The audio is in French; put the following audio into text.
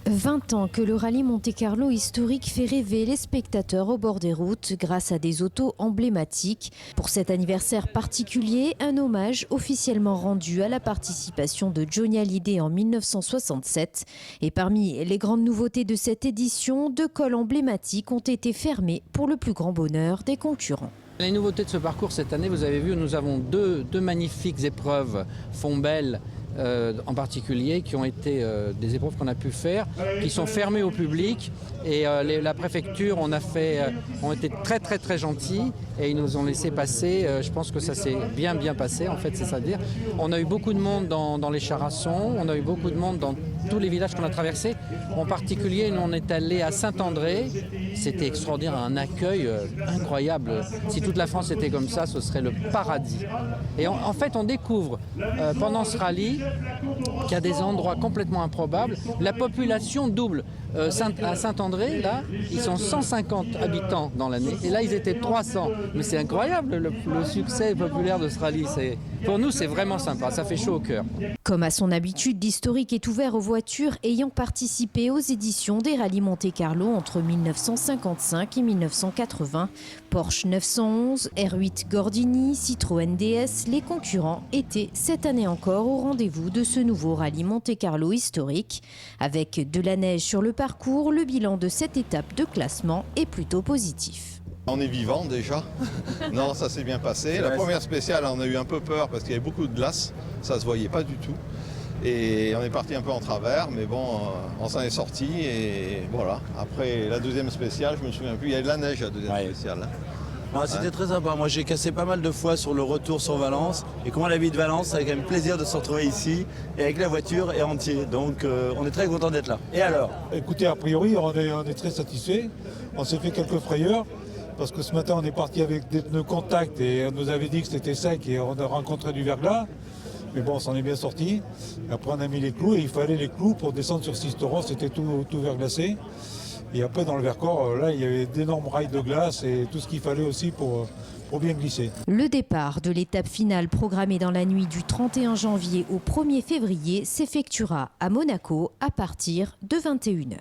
20 ans que le rallye Monte-Carlo historique fait rêver les spectateurs au bord des routes grâce à des autos emblématiques. Pour cet anniversaire particulier, un hommage officiellement rendu à la participation de Johnny Hallyday en 1967. Et parmi les grandes nouveautés de cette édition, 2 cols emblématiques ont été fermés pour le plus grand bonheur des concurrents. Les nouveautés de ce parcours cette année, vous avez vu, nous avons deux magnifiques épreuves, Fontbelle en particulier, qui ont été des épreuves qu'on a pu faire, qui sont fermées au public. Et la préfecture, ont été très gentils et ils nous ont laissé passer. Je pense que ça s'est bien passé, en fait, c'est ça à dire. On a eu beaucoup de monde dans les Charassons, on a eu beaucoup de monde dans tous les villages qu'on a traversés. En particulier, nous, on est allé à Saint-André. C'était extraordinaire, un accueil incroyable. Si toute la France était comme ça, ce serait le paradis. Et en fait, on découvre pendant ce rallye qu'il y a des endroits complètement improbables. La population double. À Saint-André, là, ils sont 150 habitants dans l'année. Et là, ils étaient 300. Mais c'est incroyable, le succès populaire de ce rallye. Pour nous, c'est vraiment sympa. Ça fait chaud au cœur. Comme à son habitude, l'historique est ouvert aux voitures ayant participé aux éditions des rallyes Monte-Carlo entre 1955 et 1980. Porsche 911, R8 Gordini, Citroën DS, les concurrents étaient cette année encore au rendez-vous de ce nouveau rallye Monte-Carlo historique. Avec de la neige sur le parcours, le bilan de cette étape de classement est plutôt positif. On est vivant déjà. Non, ça s'est bien passé. La première spéciale, on a eu un peu peur parce qu'il y avait beaucoup de glace. Ça se voyait pas du tout. Et on est parti un peu en travers, mais bon, on s'en est sorti et voilà. Après la deuxième spéciale, je me souviens plus, il y avait de la neige à la deuxième spéciale. C'était très sympa. Moi, j'ai cassé pas mal de fois sur le retour sur Valence. Et comme on habite Valence, ça a quand même plaisir de se retrouver ici et avec la voiture et entier. Donc, on est très content d'être là. Et alors? Écoutez, a priori, on est très satisfait. On s'est fait quelques frayeurs. Parce que ce matin, on est parti avec des pneus contact et on nous avait dit que c'était sec et on a rencontré du verglas. Mais bon, on s'en est bien sorti. Après, on a mis les clous et il fallait les clous pour descendre sur Sisteron. C'était tout verglacé. Et après, dans le Vercors, là, il y avait d'énormes rails de glace et tout ce qu'il fallait aussi pour bien glisser. Le départ de l'étape finale programmée dans la nuit du 31 janvier au 1er février s'effectuera à Monaco à partir de 21 h.